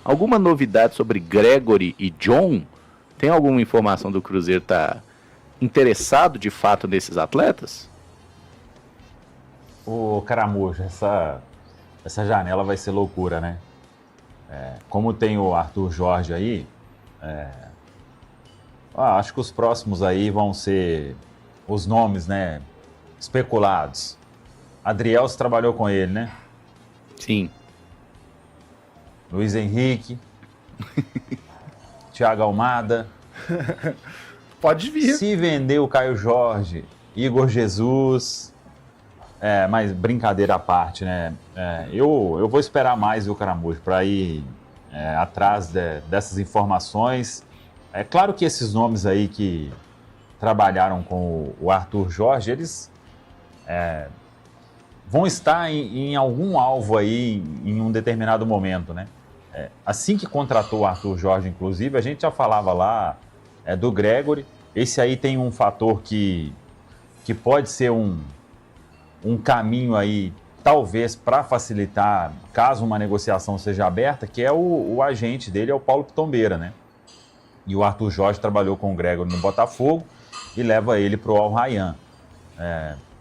Alguma novidade sobre Gregory e John? Tem alguma informação do Cruzeiro tá interessado de fato nesses atletas? Ô, Caramujo, essa janela vai ser loucura, né? Como tem o Arthur Jorge aí, acho que os próximos aí vão ser os nomes, né? Especulados. Adriel se trabalhou com ele, né? Sim. Luiz Henrique, Thiago Almada. Pode vir. Se vender o Caio Jorge, Igor Jesus. Mas brincadeira à parte, né? Eu vou esperar mais, viu, Caramujo, para ir atrás dessas informações. É claro que esses nomes aí que trabalharam com o Arthur Jorge, eles vão estar em algum alvo aí em um determinado momento, né? Assim que contratou o Arthur Jorge, inclusive, a gente já falava lá do Gregory. Esse aí tem um fator que pode ser um caminho aí, talvez, para facilitar, caso uma negociação seja aberta, que é o agente dele, é o Paulo Pitombeira, né? E o Arthur Jorge trabalhou com o Gregory no Botafogo e leva ele para o Al Rayyan.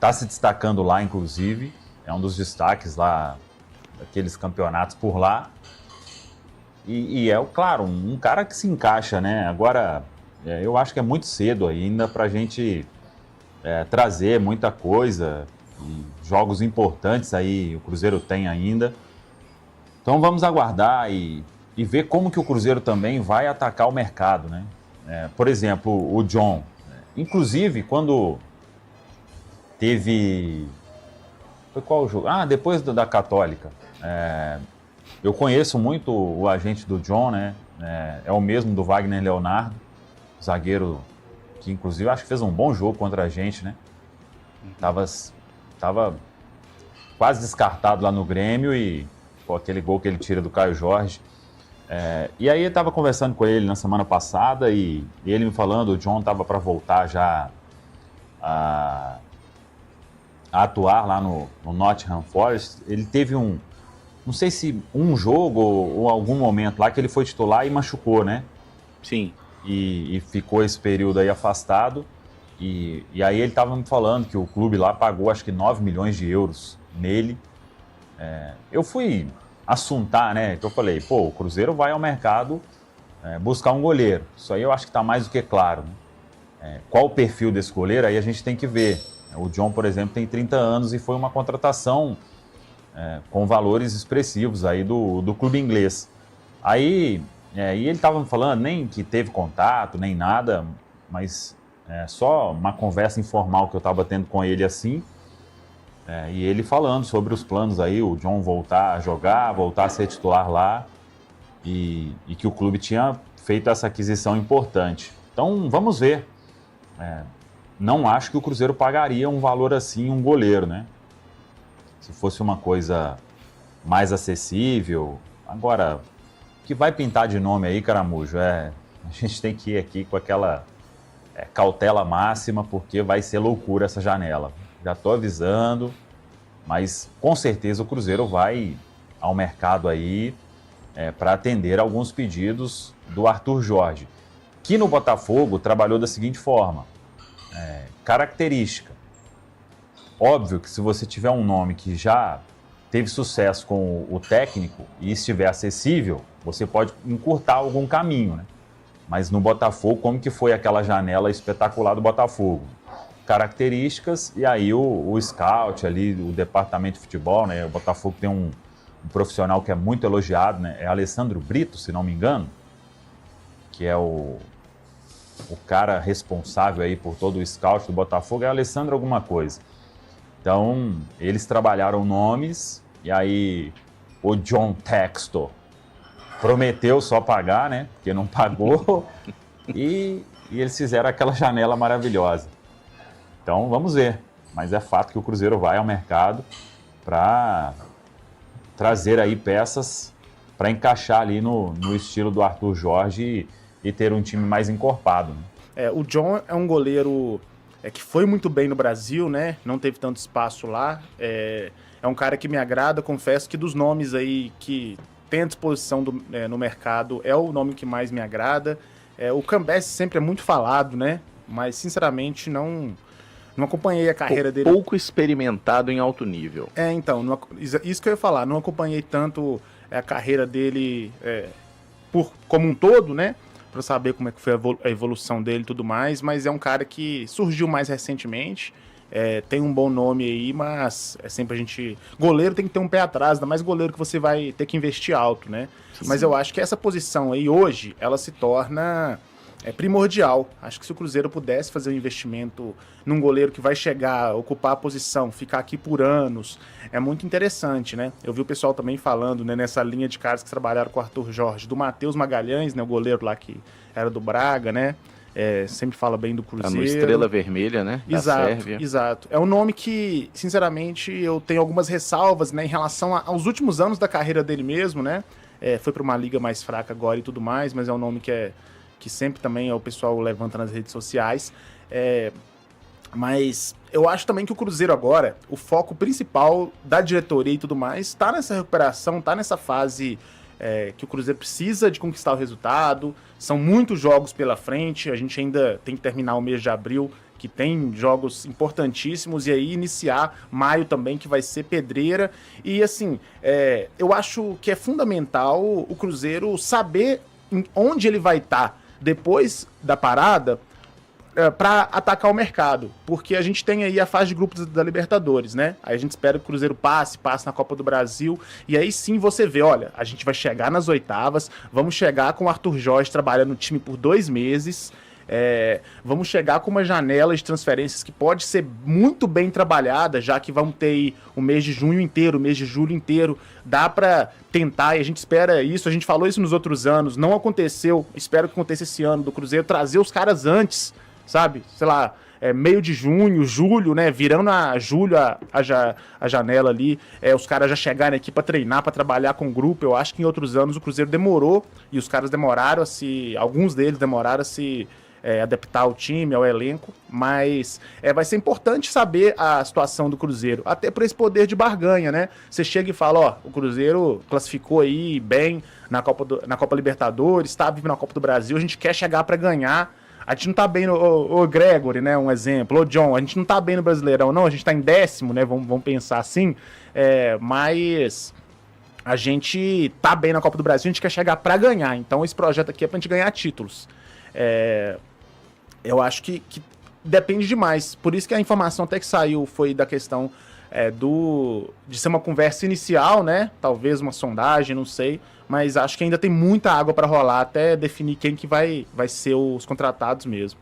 Tá se destacando lá, inclusive, é um dos destaques lá, daqueles campeonatos por lá. E claro, um cara que se encaixa, né? Agora, eu acho que é muito cedo ainda para a gente trazer muita coisa. E jogos importantes aí o Cruzeiro tem ainda. Então vamos aguardar e ver como que o Cruzeiro também vai atacar o mercado, né? Por exemplo, o John. Inclusive, quando teve... Foi qual o jogo? Depois da Católica. Eu conheço muito o agente do John, né? É o mesmo do Wagner Leonardo, zagueiro que inclusive acho que fez um bom jogo contra a gente, né? Tava quase descartado lá no Grêmio e aquele gol que ele tira do Caio Jorge. E aí eu estava conversando com ele na semana passada e ele me falando, o John estava para voltar já a atuar lá no Nottingham Forest. Ele teve não sei se um jogo ou algum momento lá que ele foi titular e machucou, né? Sim. E ficou esse período aí afastado. E aí ele estava me falando que o clube lá pagou acho que 9 milhões de euros nele. Eu fui assuntar, né? Que eu falei, o Cruzeiro vai ao mercado buscar um goleiro. Isso aí eu acho que está mais do que claro, né? Qual o perfil desse goleiro? Aí a gente tem que ver. O John, por exemplo, tem 30 anos e foi uma contratação com valores expressivos aí do clube inglês. Aí, e ele estava me falando, nem que teve contato, nem nada, mas... só uma conversa informal que eu estava tendo com ele assim, e ele falando sobre os planos aí, o John voltar a jogar, voltar a ser titular lá, e que o clube tinha feito essa aquisição importante. Então, vamos ver. Não acho que o Cruzeiro pagaria um valor assim, um goleiro, né? Se fosse uma coisa mais acessível. Agora, o que vai pintar de nome aí, Caramujo, a gente tem que ir aqui com aquela... cautela máxima, porque vai ser loucura essa janela. Já estou avisando, mas com certeza o Cruzeiro vai ao mercado aí para atender alguns pedidos do Arthur Jorge, que no Botafogo trabalhou da seguinte forma. Característica. Óbvio que se você tiver um nome que já teve sucesso com o técnico e estiver acessível, você pode encurtar algum caminho, né? Mas no Botafogo, como que foi aquela janela espetacular do Botafogo? Características, e aí o scout ali, o departamento de futebol, né? O Botafogo tem um profissional que é muito elogiado, né? É Alessandro Brito, se não me engano, que é o cara responsável aí por todo o scout do Botafogo, é Alessandro alguma coisa. Então, eles trabalharam nomes, e aí o John Textor prometeu só pagar, né? Porque não pagou. E eles fizeram aquela janela maravilhosa. Então, vamos ver. Mas é fato que o Cruzeiro vai ao mercado para trazer aí peças para encaixar ali no estilo do Arthur Jorge e ter um time mais encorpado, né? O John é um goleiro que foi muito bem no Brasil, né? Não teve tanto espaço lá. É um cara que me agrada, confesso que dos nomes aí que tem à disposição no mercado é o nome que mais me agrada. O Cambesse sempre é muito falado, né? Mas, sinceramente, não acompanhei a carreira dele. Pouco experimentado em alto nível. Então, isso que eu ia falar. Não acompanhei tanto a carreira dele como um todo, né? Pra saber como é que foi a evolução dele e tudo mais. Mas é um cara que surgiu mais recentemente. Tem um bom nome aí, mas sempre a gente... Goleiro tem que ter um pé atrás, ainda mais goleiro que você vai ter que investir alto, né? Sim. Mas eu acho que essa posição aí, hoje, ela se torna primordial. Acho que se o Cruzeiro pudesse fazer um investimento num goleiro que vai chegar, ocupar a posição, ficar aqui por anos, é muito interessante, né? Eu vi o pessoal também falando, né, nessa linha de caras que trabalharam com o Arthur Jorge, do Matheus Magalhães, né, o goleiro lá que era do Braga, né? Sempre fala bem do Cruzeiro. Tá no Estrela Vermelha, né? Exato. É um nome que, sinceramente, eu tenho algumas ressalvas, né, em relação aos últimos anos da carreira dele mesmo, né? Foi para uma liga mais fraca agora e tudo mais, mas é um nome que sempre também o pessoal levanta nas redes sociais. Mas eu acho também que o Cruzeiro agora, o foco principal da diretoria e tudo mais, está nessa recuperação, está nessa fase... que o Cruzeiro precisa de conquistar o resultado, são muitos jogos pela frente, a gente ainda tem que terminar o mês de abril, que tem jogos importantíssimos, e aí iniciar maio também, que vai ser pedreira, e assim, eu acho que é fundamental o Cruzeiro saber onde ele vai estar depois da parada, para atacar o mercado, porque a gente tem aí a fase de grupos da Libertadores, né? Aí a gente espera que o Cruzeiro passe na Copa do Brasil, e aí sim você vê, olha, a gente vai chegar nas oitavas, vamos chegar com o Arthur Jorge trabalhando no time por 2 meses, vamos chegar com uma janela de transferências que pode ser muito bem trabalhada, já que vamos ter aí o mês de junho inteiro, o mês de julho inteiro, dá pra tentar, e a gente espera isso, a gente falou isso nos outros anos, não aconteceu, espero que aconteça esse ano, do Cruzeiro trazer os caras antes, sabe? Sei lá, meio de junho, julho, né? Virando a julho a janela ali, os caras já chegarem aqui pra treinar, pra trabalhar com o grupo. Eu acho que em outros anos o Cruzeiro demorou e os caras demoraram alguns deles demoraram a se adaptar ao time, ao elenco, mas vai ser importante saber a situação do Cruzeiro, até por esse poder de barganha, né? Você chega e fala, ó, o Cruzeiro classificou aí bem na Copa Libertadores, tá vivo na Copa do Brasil, a gente quer chegar pra ganhar. A gente não tá bem o Gregory, né, um exemplo, o John, a gente não tá bem no Brasileirão, não, a gente tá em 10º, né, vamos pensar assim, mas a gente tá bem na Copa do Brasil, a gente quer chegar pra ganhar, então esse projeto aqui é pra gente ganhar títulos. Eu acho que depende demais, por isso que a informação até que saiu foi da questão de ser uma conversa inicial, né, talvez uma sondagem, não sei, mas acho que ainda tem muita água para rolar até definir quem que vai ser os contratados mesmo.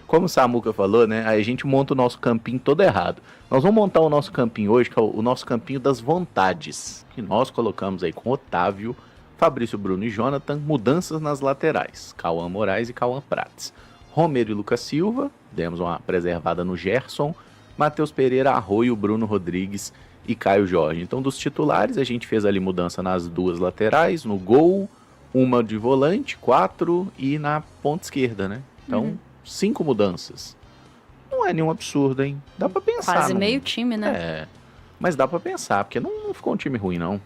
Como o Samuca falou, né, a gente monta o nosso campinho todo errado. Nós vamos montar o nosso campinho hoje, que é o nosso campinho das vontades, que nós colocamos aí com Otávio, Fabrício, Bruno e Jonathan, mudanças nas laterais, Cauã Moraes e Cauã Prates. Romero e Lucas Silva, demos uma preservada no Gerson, Matheus Pereira, Arroio, Bruno Rodrigues e Caio Jorge. Então, dos titulares, a gente fez ali mudança nas 2 laterais, no gol, uma de volante, 4 e na ponta esquerda, né? Então, 5 mudanças. Não é nenhum absurdo, hein? Dá pra pensar. Quase meio time, né? Mas dá pra pensar, porque não ficou um time ruim, não.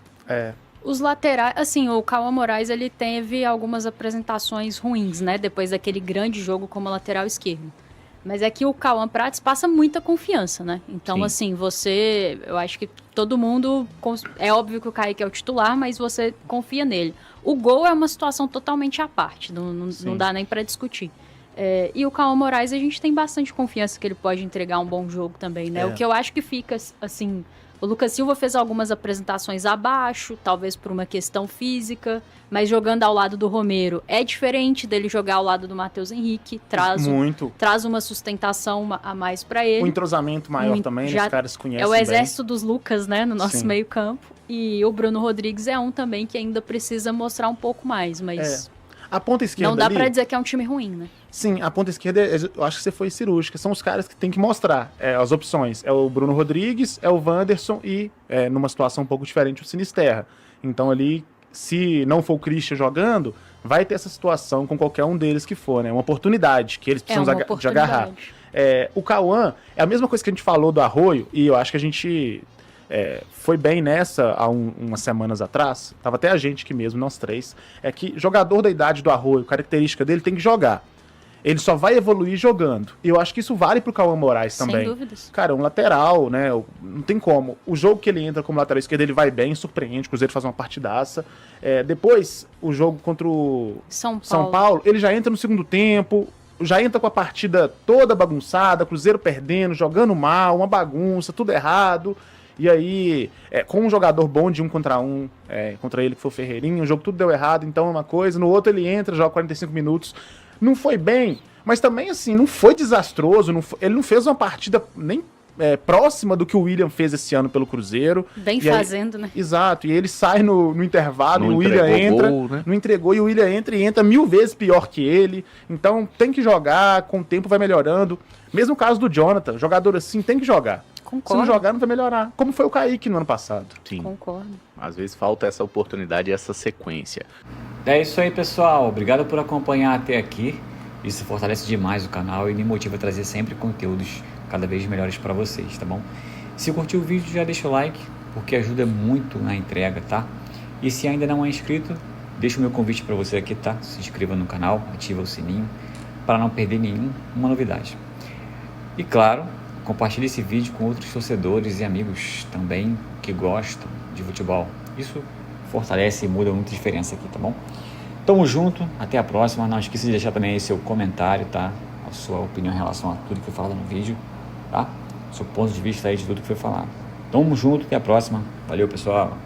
Os laterais, assim, o Cauã Moraes, ele teve algumas apresentações ruins, né? Depois daquele grande jogo como lateral esquerdo. Mas é que o Cauã Prates passa muita confiança, né? Então, assim, eu acho que todo mundo, é óbvio que o Kaique é o titular, mas você confia nele. O gol é uma situação totalmente à parte, não dá nem pra discutir. E o Cauã Moraes, a gente tem bastante confiança que ele pode entregar um bom jogo também, né? O que eu acho que fica, assim... O Lucas Silva fez algumas apresentações abaixo, talvez por uma questão física, mas jogando ao lado do Romero é diferente dele jogar ao lado do Matheus Henrique, traz uma sustentação a mais para ele. Um entrosamento maior também, os caras conhecem bem. É o exército dos Lucas, né, no nosso meio campo, e o Bruno Rodrigues é um também que ainda precisa mostrar um pouco mais, mas... A ponta esquerda não dá pra dizer que é um time ruim, né? Sim, a ponta esquerda, eu acho que você foi cirúrgica. São os caras que tem que mostrar as opções. É o Bruno Rodrigues, é o Wanderson e, numa situação um pouco diferente, o Sinisterra. Então ali, se não for o Christian jogando, vai ter essa situação com qualquer um deles que for, né? Uma oportunidade que eles precisam de agarrar. O Cauã é a mesma coisa que a gente falou do Arroio, e eu acho que a gente foi bem nessa há umas semanas atrás, tava até a gente aqui mesmo, nós três, é que jogador da idade do Arroio, característica dele, tem que jogar. Ele só vai evoluir jogando. E eu acho que isso vale pro Cauã Moraes também. Sem dúvidas. Cara, um lateral, né? Não tem como. O jogo que ele entra como lateral esquerdo, ele vai bem, surpreende. O Cruzeiro faz uma partidaça. Depois, o jogo contra o São Paulo, ele já entra no segundo tempo, já entra com a partida toda bagunçada, Cruzeiro perdendo, jogando mal, uma bagunça, tudo errado. E aí, com um jogador bom de 1 contra 1, contra ele que foi o Ferreirinha, o jogo tudo deu errado, então é uma coisa. No outro ele entra, joga 45 minutos. Não foi bem, mas também assim, não foi desastroso, ele não fez uma partida nem próxima do que o William fez esse ano pelo Cruzeiro. Bem fazendo, né? Exato, e ele sai no intervalo, e o William entra, gol, né? não entregou, e o William entra 1000 vezes pior que ele. Então tem que jogar, com o tempo vai melhorando. Mesmo o caso do Jonathan, jogador assim tem que jogar. Concordo. Se não jogar, não vai melhorar. Como foi o Kaique no ano passado. Sim. Concordo. Às vezes falta essa oportunidade e essa sequência. É isso aí, pessoal. Obrigado por acompanhar até aqui. Isso fortalece demais o canal e me motiva a trazer sempre conteúdos cada vez melhores para vocês, tá bom? Se curtiu o vídeo, já deixa o like, porque ajuda muito na entrega, tá? E se ainda não é inscrito, deixa o meu convite para você aqui, tá? Se inscreva no canal, ativa o sininho para não perder nenhuma novidade. E claro, compartilhe esse vídeo com outros torcedores e amigos também que gostam de futebol. Isso fortalece e muda muita diferença aqui, tá bom? Tamo junto, até a próxima. Não esqueça de deixar também aí seu comentário, tá? A sua opinião em relação a tudo que foi falado no vídeo, tá? Seu ponto de vista aí de tudo que foi falado. Tamo junto, até a próxima. Valeu, pessoal.